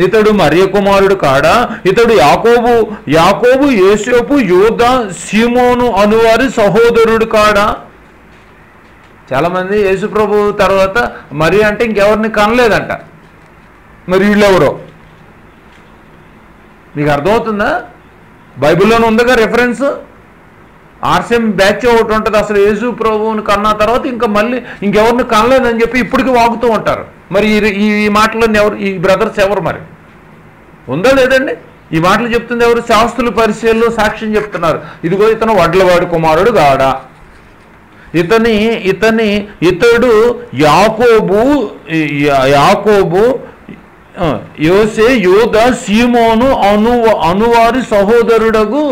ఇతడు మరియ కుమారుడు కాడా? ఇతడు యాకోబు యోసేపు యూదా సీమోను అనువారి సహోదరుడు కాడా? చాలామంది యేసు ప్రభు తర్వాత మరి అంటే ఇంకెవరిని కనలేదంట. మరి వీళ్ళెవరో మీకు అర్థమవుతుందా? బైబిల్లోనే ఉందిగా రెఫరెన్స్. ఆర్సీఎం బ్యాచ్ ఒకటి ఉంటుంది, అసలు యేసు ప్రభువుని కన్నా తర్వాత ఇంకా మళ్ళీ ఇంకెవరిని కనలేదని చెప్పి ఇప్పటికీ వాగుతూ ఉంటారు. మరి ఈ మాటలను ఎవరు, ఈ బ్రదర్స్ ఎవరు? మరి ఉందా లేదండి? ఈ మాటలు చెప్తుంది ఎవరు? శాస్త్రులు పరిశీలనలు సాక్ష్యం చెప్తున్నారు. ఇదిగో ఇతను వడ్లవాడి కుమారుడు గాడా, ఇతడు యాకోబు యోసే యూదా సీమోను అనువారి సహోదరుడగు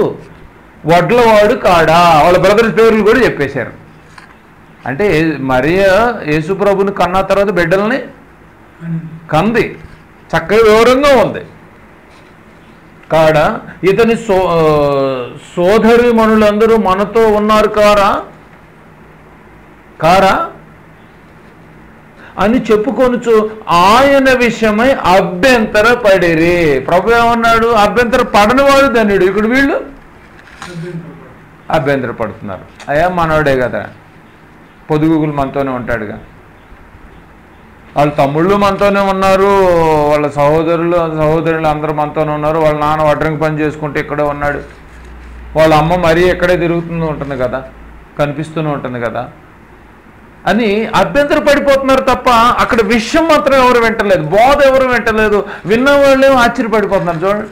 వడ్లవాడు కాడా? వాళ్ళ బ్రదర్స్ పేర్లు కూడా చెప్పేశారు. అంటే మరియ యేసుప్రభుని కన్నా తర్వాత బిడ్డల్ని కంది, చక్కగా వివరంగా ఉంది. కాడా ఇతని సోదరి మనులందరూ మనతో ఉన్నారు కారా అని చెప్పుకొనుచు ఆయన విషయమై అభ్యంతరపడిరి. ప్రభు ఏమన్నాడు? అభ్యంతర పడనివాడు ధన్యుడు. ఇక్కడ వీళ్ళు అభ్యంతరపడుతున్నారు. అయ్యా మనవాడే కదా, పొదుగులు మనతోనే ఉంటాడుగా, వాళ్ళ తమ్ముళ్ళు మనతోనే ఉన్నారు, వాళ్ళ సహోదరులు అందరూ మనతోనే ఉన్నారు, వాళ్ళ నాన్న వడ్రంగి పని చేసుకుంటే ఇక్కడే ఉన్నాడు, వాళ్ళ అమ్మ మరీ ఇక్కడే తిరుగుతూ ఉంటుంది కదా, కనిపిస్తూనే ఉంటుంది కదా అని అభ్యంతర పడిపోతున్నారు తప్ప అక్కడ విషయం మాత్రం ఎవరు వింటలేదు, బోధ ఎవరు వింటలేదు. విన్నవాళ్ళు ఆశ్చర్యపడిపోతున్నారు. చూడండి,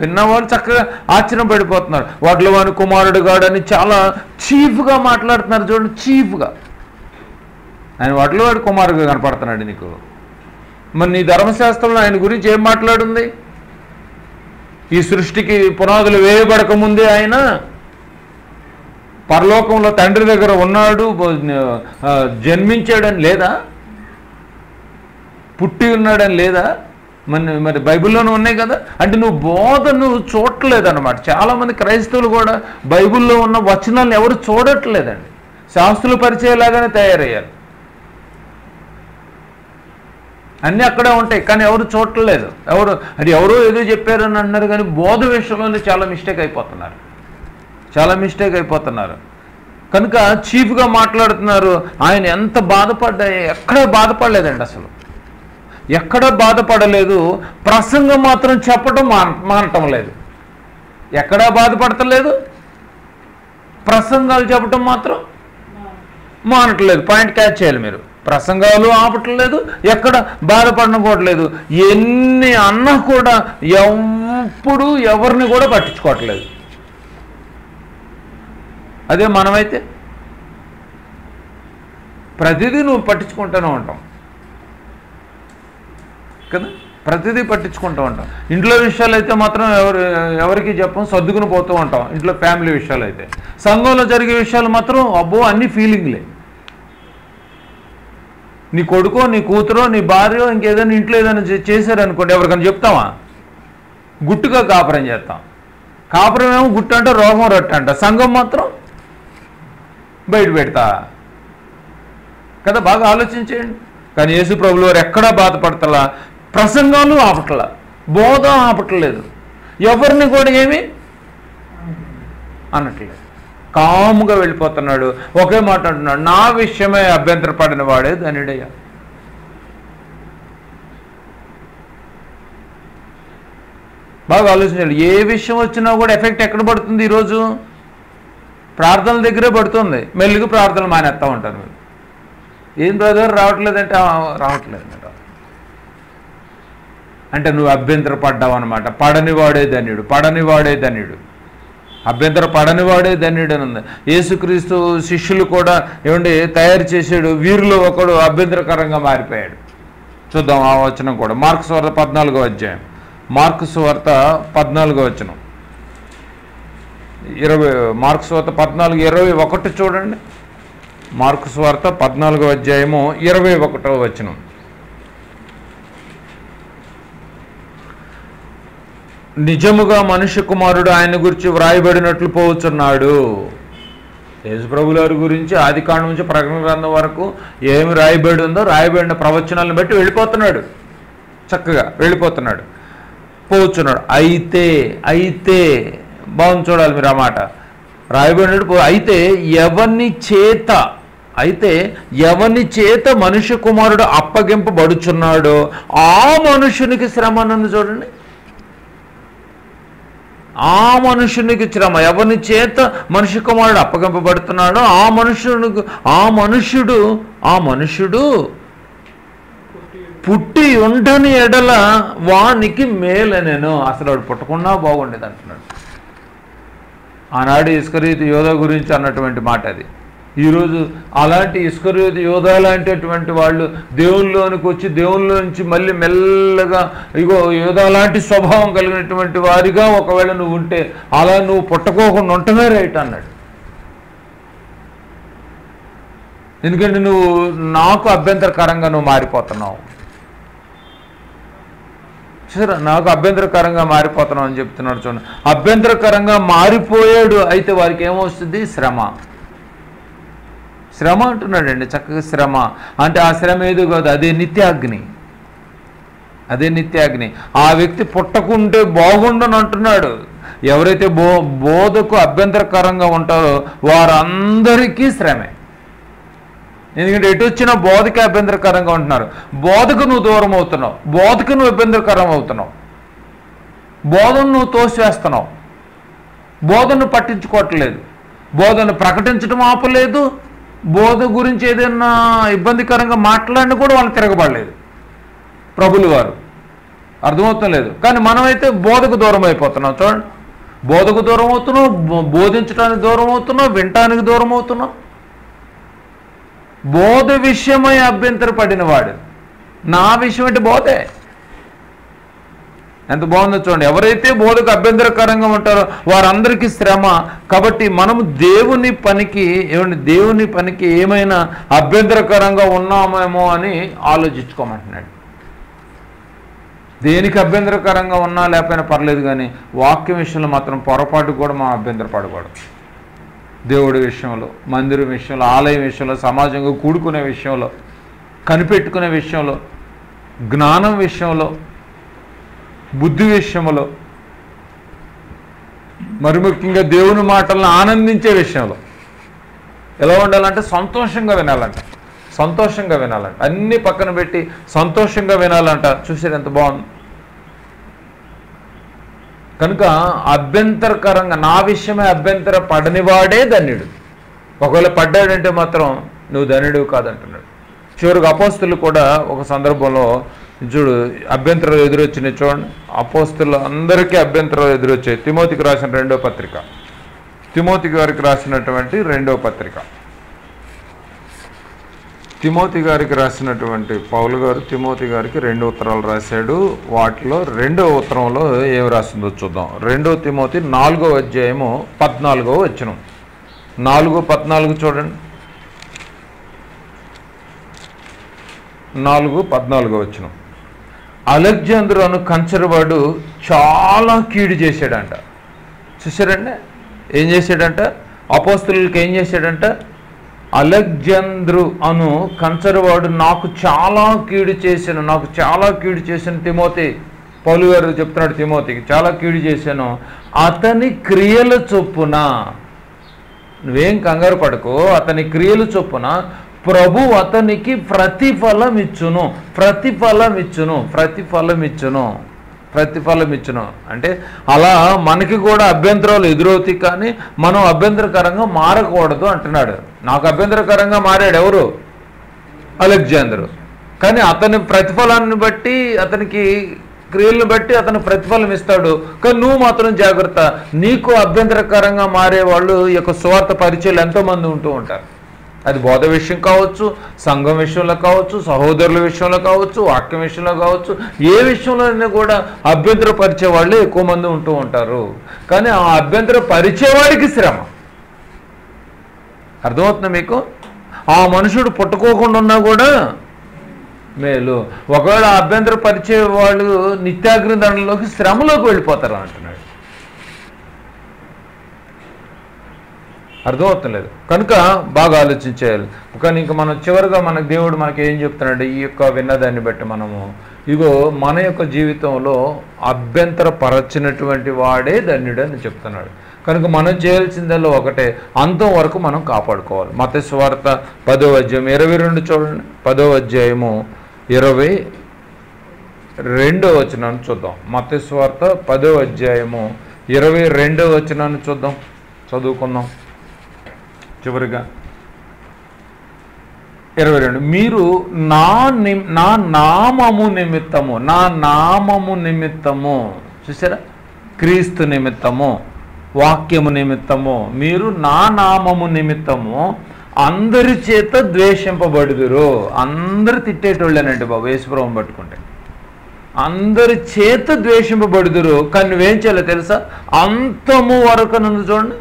విన్నవాళ్ళు చక్కగా ఆశ్చర్యపడిపోతున్నారు. వడ్లవాని కుమారుడు గాడని చాలా చీఫ్గా మాట్లాడుతున్నారు. చూడండి, చీఫ్గా ఆయన వడ్లవాడి కుమారుడుగా కనపడుతున్నాడు నీకు. మరి నీ ధర్మశాస్త్రంలో ఆయన గురించి ఏం మాట్లాడుంది? ఈ సృష్టికి పునాదులు వేయబడక ముందే ఆయన పరలోకంలో తండ్రి దగ్గర ఉన్నాడు, జన్మించాడని లేదా? పుట్టి ఉన్నాడని లేదా? మరి బైబిల్లోనే ఉన్నాయి కదా. అంటే నువ్వు చూడట్లేదన్నమాట. చాలామంది క్రైస్తవులు కూడా బైబిల్లో ఉన్న వచనాలను ఎవరు చూడట్లేదండి. శాస్త్రులు పరిచయలాగానే తయారయ్యారు. అన్నీ అక్కడే ఉంటాయి కానీ ఎవరు చూడట్లేదు. ఎవరో ఏదో చెప్పారని అన్నారు కానీ బోధ విషయంలో చాలా మిస్టేక్ అయిపోతున్నారు. కనుక చీఫ్గా మాట్లాడుతున్నారు. ఆయన ఎంత ఎక్కడ బాధపడలేదండి, అసలు ఎక్కడ బాధపడలేదు. ప్రసంగం మాత్రం చెప్పడం మానటం లేదు. ఎక్కడా బాధపడతలేదు, ప్రసంగాలు చెప్పడం మాత్రం మానట్లేదు. పాయింట్ క్యాచ్ చేయాలి మీరు. ప్రసంగాలు ఆపట్లేదు, ఎక్కడ బాధపడనకూడలేదు. ఎన్ని అన్నా కూడా ఎప్పుడు ఎవరిని కూడా పట్టించుకోవట్లేదు. అదే మనమైతే ప్రతిదీ నువ్వు పట్టించుకుంటూనే ఉంటాం కదా, ప్రతిదీ పట్టించుకుంటూ ఉంటాం. ఇంట్లో విషయాలు అయితే మాత్రం ఎవరికి చెప్పం, సర్దుకుని పోతూ ఉంటాం. ఇంట్లో ఫ్యామిలీ విషయాలు అయితే. సంఘంలో జరిగే విషయాలు మాత్రం అబ్బో అన్ని ఫీలింగ్లే. నీ కొడుకో నీ కూతురో నీ భార్యో ఇంకేదైనా ఇంట్లో ఏదైనా చేశారనుకోండి, ఎవరికైనా చెప్తావా? గుట్టుగా కాపురం చేస్తాం. కాపురం ఏమో గుట్టు అంటే రోగం రొట్టె అంట, సంఘం మాత్రం బయట పెడతా కదా. బాగా ఆలోచించేయండి. కానీ యేసు ప్రభువు వారు ఎక్కడా బాధపడతలా, ప్రసంగాలు ఆపట్లా, బోధ ఆపట్లేదు, ఎవరిని కూడా ఏమీ అనట్లేదు. కాముగా వెళ్ళిపోతున్నాడు. ఒకే మాట అంటున్నాడు, నా విషయమే అభ్యంతరపడిన వాడే ధన్యుడయ్యా. బాగా ఆలోచించండి. ఏ విషయం వచ్చినా కూడా ఎఫెక్ట్ ఎక్కడ పడుతుంది? ఈరోజు ప్రార్థనల దగ్గరే పడుతుంది. మెల్లిగా ప్రార్థనలు మానేస్తూ ఉంటారు. మీరు ఏం బ్రదర్ రావట్లేదంటే రావట్లేదు అంటే నువ్వు అభ్యంతరపడ్డావు అనమాట. పడనివాడే ధన్యుడు. అభ్యంతర పడనివాడే ధన్యుడు అని ఉంది. యేసుక్రీస్తు శిష్యులు కూడా ఏమండి తయారు చేసాడు. వీరిలో ఒకడు అభ్యంతరకరంగా మారిపోయాడు. చూద్దాం ఆ వచనం కూడా. మార్కు సువార్త 14వ అధ్యాయం. మార్కు సువార్త 14వ వచనం 20. మార్కు సువార్త 14:21 చూడండి. మార్కు సువార్త 14వ అధ్యాయము 21వ వచనం. నిజముగా మనుష్య కుమారుడు ఆయన గురించి వ్రాయబడినట్లు పోవచ్చున్నాడు. యేసుప్రభుల వారి గురించి ఆదికాండం నుంచి ప్రకటన గ్రంథం వరకు ఏమి రాయబడి ఉందో రాయబడిన ప్రవచనాలను బట్టి వెళ్ళిపోతున్నాడు, చక్కగా వెళ్ళిపోతున్నాడు. పోచున్నాడు. అయితే అయితే బాగుంది చూడాలి మీరు ఆ మాట రాయబడినట్టు. అయితే ఎవని చేత మనుష్య కుమారుడు అప్పగింపబడుచున్నాడో ఆ మనుషునికి శ్రమ. నన్ను చూడండి, ఆ మనుషునికి శ్రమ. ఎవరి చేత మనుష్య కుమారుడు అప్పగింపబడుతున్నాడో ఆ మనుష్యుడు పుట్టి ఉండని ఎడల వానికి మేలనెను. అసలు వాడు పుట్టకుండా బాగుండేది అంటున్నాడు. ఆనాడు ఇస్కరియోతు యోధా గురించి అన్నటువంటి మాట అది. ఈరోజు అలాంటి ఇస్కరియోతు యోధా లాంటిటువంటి వాళ్ళు దేవుళ్ళలోనికి వచ్చి దేవుళ్ళ నుంచి మళ్ళీ మెల్లగా ఇగో యోధా లాంటి స్వభావం కలిగినటువంటి వారిగా ఒకవేళ నువ్వు ఉంటే అలా నువ్వు పుట్టకోకుండా ఉండటమే రైట్ అన్నాడు. ఎందుకంటే నువ్వు నాకు అభ్యంతరకరంగా నువ్వు మారిపోతున్నావు. సరే, నాకు అభ్యంతరకరంగా మారిపోతున్నావు అని చెప్తున్నాడు. చూడండి, అభ్యంతరకరంగా మారిపోయాడు. అయితే వారికి ఏమొస్తుంది? శ్రమ అంటున్నాడండి. చక్కగా శ్రమ అంటే ఆ శ్రమ ఏదో కాదు, అదే నిత్యాగ్ని. ఆ వ్యక్తి పుట్టకుంటే బాగుండని అంటున్నాడు. ఎవరైతే బోధకు అభ్యంతరకరంగా ఉంటారో వారందరికీ శ్రమే. ఎందుకంటే ఎటు వచ్చినా బోధకి అభ్యంతరకరంగా ఉంటున్నారు. బోధకు నువ్వు దూరం అవుతున్నావు, బోధకు నువ్వు అభ్యంతరకరం అవుతున్నావు, బోధను నువ్వు తోసివేస్తున్నావు, బోధను పట్టించుకోవట్లేదు, బోధను ప్రకటించడం ఆపలేదు, బోధ గురించి ఏదైనా ఇబ్బందికరంగా మాట్లాడినా కూడా వాళ్ళు తిరగబడలేదు ప్రభులు వారు. అర్థమవుతాం లేదు. కానీ మనమైతే బోధకు దూరం అయిపోతున్నాం. చూడండి, బోధకు దూరం అవుతున్నాం, బోధించడానికి దూరం అవుతున్నాం, వినటానికి దూరం అవుతున్నాం. బోధ విషయమై అభ్యంతరపడిన వాడు నా విషయం అంటే బోధే. ఎంత బాగుందో చూడండి. ఎవరైతే బోధకు అభ్యంతరకరంగా ఉంటారో వారందరికీ శ్రమ. కాబట్టి మనము దేవుని పనికి ఏమైనా అభ్యంతరకరంగా ఉన్నామేమో అని ఆలోచించుకోమంటున్నాడు. దేనికి అభ్యంతరకరంగా ఉన్నా లేకపోయినా పర్లేదు, కానీ వాక్యం విషయంలో మాత్రం పొరపాటు కూడా మనం అభ్యంతరపడకూడదు. దేవుడి విషయంలో, మందిరం విషయంలో, ఆలయం విషయంలో, సమాజంగా కూడుకునే విషయంలో, కనిపెట్టుకునే విషయంలో, జ్ఞానం విషయంలో, బుద్ధి విషయంలో, మరి ముఖ్యంగా దేవుని మాటలను ఆనందించే విషయంలో ఎలా ఉండాలంటే సంతోషంగా వినాలంట. అన్నీ పక్కన పెట్టి సంతోషంగా వినాలంట. చూసారు ఎంత బాగుంది. కనుక అభ్యంతరకరంగా నా విషయమే అభ్యంతర పడనివాడే ధన్యుడు. ఒకవేళ పడ్డాడంటే మాత్రం నువ్వు ధన్యుడు కాదంటున్నాడు. చివరికి అపోస్తులు కూడా ఒక సందర్భంలో చూడు అభ్యంతరాలు ఎదురొచ్చినాయి. చూడండి, అపోస్తులు అందరికీ అభ్యంతరాలు ఎదురొచ్చాయి. తిమోతికి రాసిన రెండో పత్రిక, తిమోతి గారికి రాసినటువంటి రెండో పత్రిక, తిమోతి గారికి రాసినటువంటి పౌలు గారు తిమోతి గారికి 2 ఉత్తరాలు రాశాడు. వాటిలో 2వ ఉత్తరంలో ఏం రాసిందో చూద్దాం. 2 తిమోతి 4వ అధ్యాయము 14వ వచనం. 4:14 చూడండి. 4:14 వచనం. అలెగ్జాంద్రు అను కంచరవాడు చాలా కీడు చేశాడంట. చూసారండి, ఏం చేశాడంట? అపోస్తులకి ఏం చేశాడంట? అలెగ్జాంద్రు అను కంచరవాడు నాకు చాలా కీడు చేశాను. తిమోతి, పౌలు గారు చెప్తున్నాడు తిమోతికి, చాలా కీడు చేశాను. అతని క్రియల చొప్పున, నువ్వేం కంగారు పడకు, అతని క్రియల చొప్పున ప్రభు అతనికి ప్రతిఫలం ఇచ్చును. అంటే అలా మనకి కూడా అభ్యంతరాలు ఎదురవుతాయి, కానీ మనం అభ్యంతరకరంగా మారకూడదు అంటున్నాడు. నాకు అభ్యంతరకరంగా మారాడు ఎవరు? అలెగ్జాందరు. కానీ అతని ప్రతిఫలాన్ని బట్టి, అతనికి క్రియలను బట్టి అతను ప్రతిఫలం ఇస్తాడు. కానీ నువ్వు మాత్రం జాగ్రత్త. నీకు అభ్యంతరకరంగా మారే వాళ్ళు ఈ యొక్క సువార్త పరిచయాలు ఎంతోమంది ఉంటూ ఉంటారు. అది బోధ విషయం కావచ్చు, సంఘం విషయంలో కావచ్చు, సహోదరుల విషయంలో కావచ్చు, వాక్యం విషయంలో కావచ్చు, ఏ విషయంలోనైనా కూడా అభ్యంతరపరిచే వాళ్ళే ఎక్కువ మంది ఉంటూ ఉంటారు. కానీ ఆ అభ్యంతర పరిచేవాడికి శ్రమ. అర్థమవుతుంది మీకు? ఆ మనుషుడు పుట్టుకోకుండా ఉన్నా కూడా మేలు. ఒకవేళ అభ్యంతర పరిచే వాళ్ళు నిత్యాగ్ని దండంలోకి శ్రమలోకి వెళ్ళిపోతారు అంటున్నాడు. అర్థమవుతలేదు. కనుక బాగా ఆలోచించేయాలి. కానీ ఇంక మనం చివరిగా మనకు దేవుడు మనకి ఏం చెప్తున్నాడు, ఈ యొక్క విన్నదాన్ని బట్టి మనము ఇగో మన యొక్క జీవితంలో అభ్యంతరపరచినటువంటి వాడే ధన్యుడు అని చెప్తున్నాడు. కనుక మనం చేయాల్సిందల్లా ఒకటే, అంతం వరకు మనం కాపాడుకోవాలి. మత్తయి సువార్త 10వ అధ్యాయం 22 చూడండి. 10వ అధ్యాయము 22వ వచనాన్ని చూద్దాం. మత్తయి సువార్త 10వ అధ్యాయము 22వ వచనాన్ని చూద్దాం, చదువుకుందాం చివరిగా. 22 మీరు నా నామము నిమిత్తము చూసారా, క్రీస్తు నిమిత్తము, వాక్యము నిమిత్తము, మీరు నా నామము నిమిత్తము అందరి చేత ద్వేషింపబడుదురు. అందరు తిట్టేటోళ్ళేనండి బాబు, యేసుప్రభువుని పట్టుకుంటే అందరి చేత ద్వేషింపబడుదురు. కానీ నువ్వేం చేయాలో తెలుసా, అంతము వరకు నన్ను చూడండి,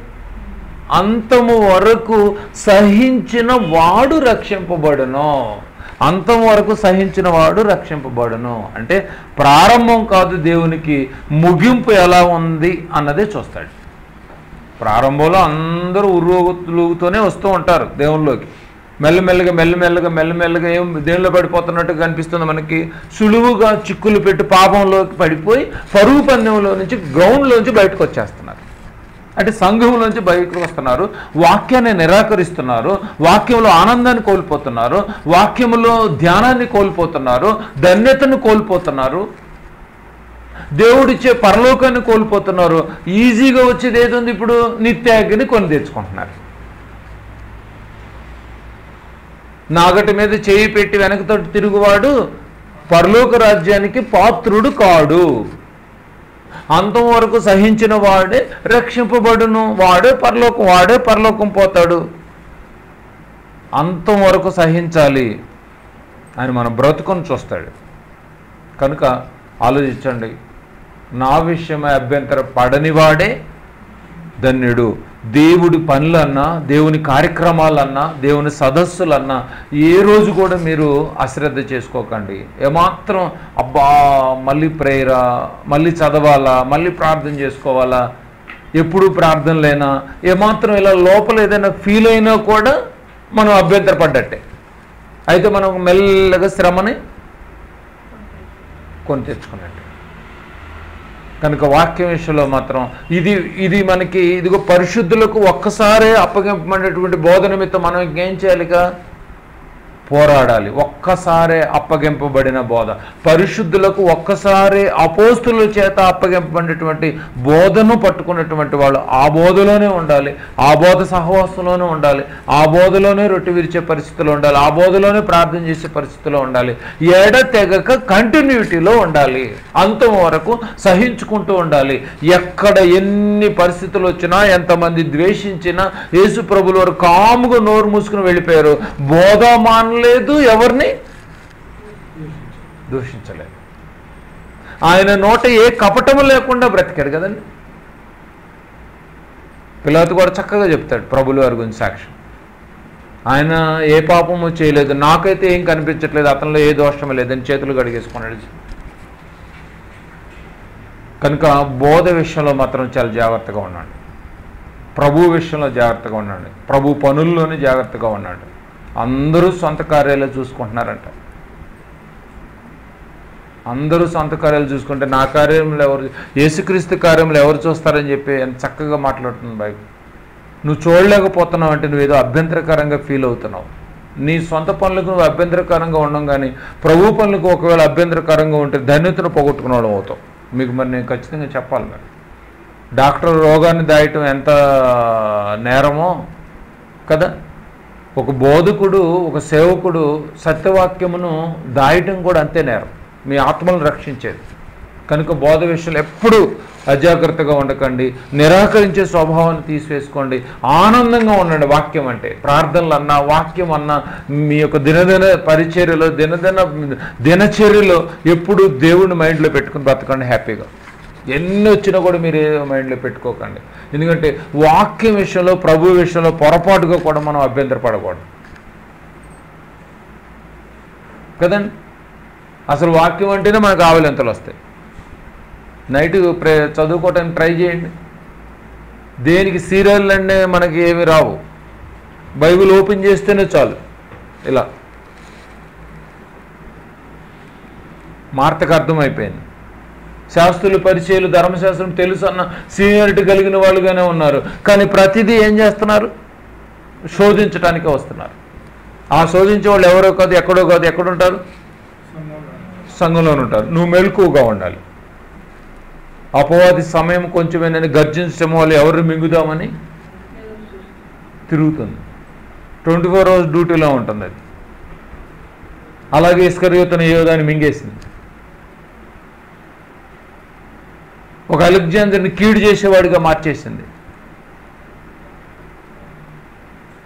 అంతము వరకు సహించిన వాడు రక్షింపబడును. అంతం వరకు సహించిన వాడు రక్షింపబడును అంటే ప్రారంభం కాదు, దేవునికి ముగింపు ఎలా ఉంది అన్నదే చూస్తాడు. ప్రారంభంలో అందరూ ఉర్రూగుతూనే వస్తూ ఉంటారు దేవునిలోకి. మెల్లమెల్లగా ఏం దేవునిలో పడిపోతున్నట్టు కనిపిస్తుంది మనకి. సులువుగా చిక్కులు పెట్టి పాపంలోకి పడిపోయి పరుగు పందెంలో నుంచి గ్రౌండ్లోంచి బయటకు వచ్చేస్తున్నారు. అంటే సంఘంలోంచి బయటకు వస్తున్నారు, వాక్యాన్ని నిరాకరిస్తున్నారు, వాక్యంలో ఆనందాన్ని కోల్పోతున్నారు, వాక్యంలో ధ్యానాన్ని కోల్పోతున్నారు, ధన్యతను కోల్పోతున్నారు, దేవుడిచ్చే పరలోకాన్ని కోల్పోతున్నారు. ఈజీగా వచ్చేది ఏది ఉంది, ఇప్పుడు నిత్యాగ్ని కొని తెచ్చుకుంటున్నారు. నాగటి మీద చేయి పెట్టి వెనకతో తిరుగువాడు పరలోక రాజ్యానికి పాత్రుడు కాడు. అంతం వరకు సహించిన వాడే రక్షింపబడును, వాడే పరలోకం పోతాడు. అంతం వరకు సహించాలి అని మన బ్రతుకుని చూస్తాడు. కనుక ఆలోచించండి, నా విషయమై అభ్యంతర పడనివాడే ధన్యుడు. దేవుడి పనులన్నా, దేవుని కార్యక్రమాలన్నా, దేవుని సదస్సులన్నా ఏ రోజు కూడా మీరు అశ్రద్ధ చేసుకోకండి. ఏమాత్రం అబ్బా మళ్ళీ ప్రేయరా, మళ్ళీ చదవాలా, మళ్ళీ ప్రార్థన చేసుకోవాలా, ఎప్పుడు ప్రార్థనలేనా, ఏమాత్రం ఇలా లోపల ఏదైనా ఫీల్ అయినా కూడా మనం అభ్యంతరపడ్డట్టే. అయితే మనం మెల్లగా శ్రమని కొని తెచ్చుకున్నట్టు. కనుక వాక్యం విషయంలో మాత్రం ఇది మనకి ఇదిగో పరిశుద్ధులకు ఒక్కసారే అప్పగింపబడినటువంటి బోధ నిమిత్తం మనం ఏం చేయాలిగా, పోరాడాలి. ఒక్కసారే అప్పగింపబడిన బోధ, పరిశుద్ధులకు ఒక్కసారి అపోస్తుల చేత అప్పగింపబడినటువంటి బోధను పట్టుకున్నటువంటి వాళ్ళు ఆ బోధలోనే ఉండాలి, ఆ బోధ సహవాసంలోనే ఉండాలి, ఆ బోధలోనే రొట్టె విరిచే పరిస్థితిలో ఉండాలి, ఆ బోధలోనే ప్రార్థన చేసే పరిస్థితిలో ఉండాలి, ఎడతెగక కంటిన్యూటీలో ఉండాలి, అంతం వరకు సహించుకుంటూ ఉండాలి. ఎక్కడ ఎన్ని పరిస్థితులు వచ్చినా, ఎంతమంది ద్వేషించినా యేసు ప్రభువుల వారు కాముగా నోరు మూసుకుని వెళ్ళిపోయారు. బోధ లేదు, ఎవరిని దూషించలేదు. ఆయన నోట ఏ కపటము లేకుండా బ్రతికాడు కదండి. పిలాతు కూడా చక్కగా చెప్తాడు ప్రభువుల వారి గురించి సాక్ష్యం. ఆయన ఏ పాపము చేయలేదు, నాకైతే ఏం కనిపించట్లేదు, అతనిలో ఏ దోషము లేదని చేతులు కడిగేసుకున్నాడు. కనుక బోధ విషయంలో మాత్రం చాలా జాగ్రత్తగా ఉన్నాడు, ప్రభు విషయంలో జాగ్రత్తగా ఉన్నాడు, ప్రభు పనుల్లోనే జాగ్రత్తగా ఉన్నాడు. అందరూ సొంత కార్యాలు చూసుకుంటున్నారంట. అందరూ సొంత కార్యాలు చూసుకుంటే నా కార్యంలో ఎవరు, యేసుక్రీస్తు కార్యంలో ఎవరు చూస్తారని చెప్పి ఎంత చక్కగా మాట్లాడుతుంది బైబిల్. నువ్వు చూడలేకపోతున్నావు అంటే నువ్వేదో అభ్యంతరకరంగా ఫీల్ అవుతున్నావు. నీ సొంత పనులకు నువ్వు అభ్యంతరకరంగా ఉండడం, కానీ ప్రభు పనులకు ఒకవేళ అభ్యంతరకరంగా ఉంటే ధన్యతను పోగొట్టుకునడం అవుతావు. మీకు మరి నేను ఖచ్చితంగా చెప్పాలి. మరి డాక్టర్ రోగాన్ని దాయటం ఎంత నేరమో కదా, ఒక బోధకుడు, ఒక సేవకుడు సత్యవాక్యమును దాయటం కూడా అంతే నేరం, మీ ఆత్మలను రక్షించేది. కనుక బోధ విషయంలో ఎప్పుడూ అజాగ్రత్తగా ఉండకండి, నిరాకరించే స్వభావాన్ని తీసివేసుకోండి, ఆనందంగా ఉండండి. వాక్యం అంటే ప్రార్థనలు అన్నా, వాక్యం అన్నా, మీ యొక్క దినదిన పరిచర్యలో, దినచర్యలో ఎప్పుడు దేవుడిని మైండ్లో పెట్టుకుని బ్రతకండి హ్యాపీగా. ఎన్ని వచ్చినా కూడా మీరు మైండ్లో పెట్టుకోకండి. ఎందుకంటే వాక్యం విషయంలో, ప్రభు విషయంలో పొరపాటుగా కూడా మనం అభ్యంతరపడకూడదు కదండి. అసలు వాక్యం అంటేనే మనకు ఆవలింతలు వస్తాయి. నైట్ చదువుకోవటానికి ట్రై చేయండి, దేనికి సీరియల్ అంటే మనకి ఏమి రావు, బైబిల్ ఓపెన్ చేస్తేనే చాలు. ఇలా మార్తకు అర్థమైపోయింది. శాస్త్రులు, పరిచయులు, ధర్మశాస్త్రం తెలుసు అన్న సీనియారిటీ కలిగిన వాళ్ళుగానే ఉన్నారు, కానీ ప్రతిదీ ఏం చేస్తున్నారు? శోధించడానికే వస్తున్నారు. ఆ శోధించే వాళ్ళు ఎవరో కాదు, ఎక్కడో కాదు, ఎక్కడుంటారు? సంఘంలోనే ఉంటారు. నువ్వు మెలకువగా ఉండాలి. అపవాది సమయం కొంచెమేనని గర్జించడం వాళ్ళు ఎవరు మింగుదామని తిరుగుతుంది. 24 hours డ్యూటీలో ఉంటుంది అది. అలాగే ఇస్కరియోతును యోధాన్ని మింగేసింది. ఒక అలెగ్జాండర్ని కీడు చేసేవాడిగా మార్చేసింది.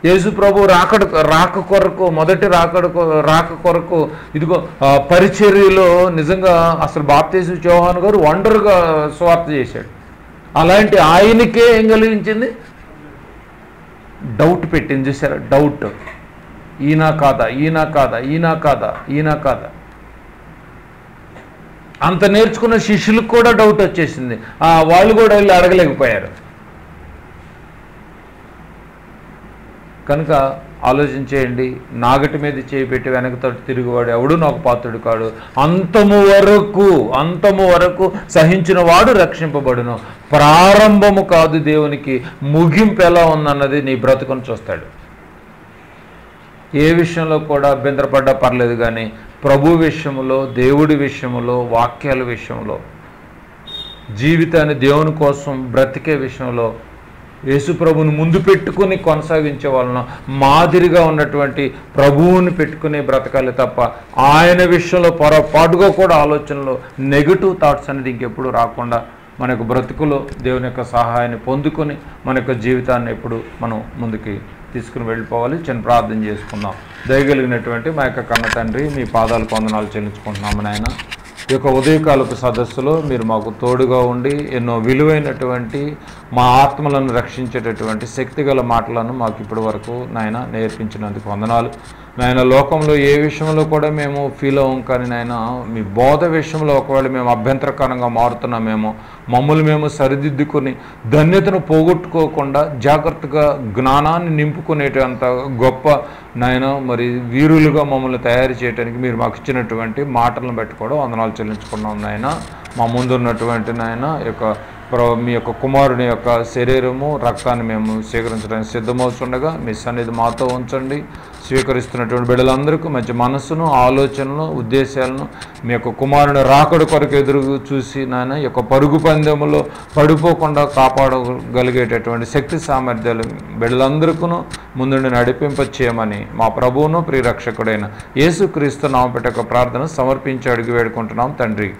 యేసు ప్రభు రాక కొరకు, మొదటి రాక కొరకు ఇదిగో పరిచర్యలో నిజంగా అసలు బాప్తీసు యోహాను గారు వండర్గా స్వార్థ చేశాడు. అలాంటి ఆయనకే ఏం కలిగించింది? డౌట్ పెట్టింది. చూసారా? డౌట్. ఈయన కాదా, ఈయన కాదా, ఈయన కాదా, ఈయన కాదా. అంత నేర్చుకున్న శిష్యులకు కూడా డౌట్ వచ్చేసింది. వాళ్ళు కూడా వెళ్ళి అడగలేకపోయారు. కనుక ఆలోచించేయండి. నాగటి మీద చేపెట్టి వెనకతో తిరుగువాడు ఎవడు నాకు పాత్రుడు కాడు. అంతము వరకు సహించిన వాడు రక్షింపబడును. ప్రారంభము కాదు దేవునికి, ముగింపు ఎలా ఉందన్నది నీ బ్రతుకుని చూస్తాడు. ఏ విషయంలో కూడా అభ్యంతరపడ్డా పర్లేదు, కానీ ప్రభు విషయంలో, దేవుడి విషయంలో, వాక్యాల విషయంలో, జీవితాన్ని దేవుని కోసం బ్రతికే విషయంలో యేసు ప్రభువుని ముందు పెట్టుకుని కొనసాగించే వాళ్ళను, మాదిరిగా ఉన్నటువంటి ప్రభువుని పెట్టుకుని బ్రతకాలి తప్ప ఆయన విషయంలో పొరపాటుగా కూడా ఆలోచనలో నెగటివ్ థాట్స్ అనేది ఇంకెప్పుడు రాకుండా మన యొక్క బ్రతుకులో దేవుని యొక్క సహాయాన్ని పొందుకొని మన యొక్క జీవితాన్ని ఎప్పుడు మనం ముందుకి తీసుకుని వెళ్ళిపోవాలి. చిన్న ప్రార్థన చేసుకుందాం. దయగలిగినటువంటి మా యొక్క కన్న తండ్రి, మీ పాదాలకు వందనాలు చెల్లించుకుంటున్నాము నాయన. ఈ యొక్క ఉదయకాలపు సదస్సులో మీరు మాకు తోడుగా ఉండి ఎన్నో విలువైనటువంటి మా ఆత్మలను రక్షించేటటువంటి శక్తిగల మాటలను మాకు ఇప్పటి వరకు నాయన నేర్పించినందుకు వందనాలు నాయన. లోకంలో ఏ విషయంలో కూడా మేము ఫీల్ అవ్వం, కానీ నాయన మీ బోధ విషయంలో ఒకవేళ మేము అభ్యంతరకరంగా మారుతున్నామేమో, మమ్మల్ని మేము సరిదిద్దుకొని ధన్యతను పోగొట్టుకోకుండా జాగ్రత్తగా జ్ఞానాన్ని నింపుకునేటంత గొప్ప నాయన మరి వీరులుగా మమ్మల్ని తయారు చేయడానికి మీరు మాకు ఇచ్చినటువంటి మాటలను పెట్టుకోవడం వందనాలు చెల్లించుకున్నాం నాయన. మా ముందున్నటువంటి నాయన యొక్క మీ యొక్క కుమారుని యొక్క శరీరము, రక్తాన్ని మేము స్వీకరించడానికి సిద్ధమవుతుండగా మీ సన్నిధి మాతో ఉంచండి. స్వీకరిస్తున్నటువంటి బిడ్డలందరికీ మంచి మనస్సును, ఆలోచనలు, ఉద్దేశాలను మీ యొక్క కుమారుని రాకడ కొరకు ఎదురు చూసి నాయన ఈ యొక్క పరుగు పందెములో పడిపోకుండా కాపాడగలిగేటటువంటి శక్తి సామర్థ్యాలు బిడ్డలందరికీ ముందుండి నడిపింప చేయమని మా ప్రభువును ప్రియరక్షకుడైన యేసుక్రీస్తు నామముపేట ప్రార్థన సమర్పించి అడిగి వేడుకుంటున్నాం తండ్రి.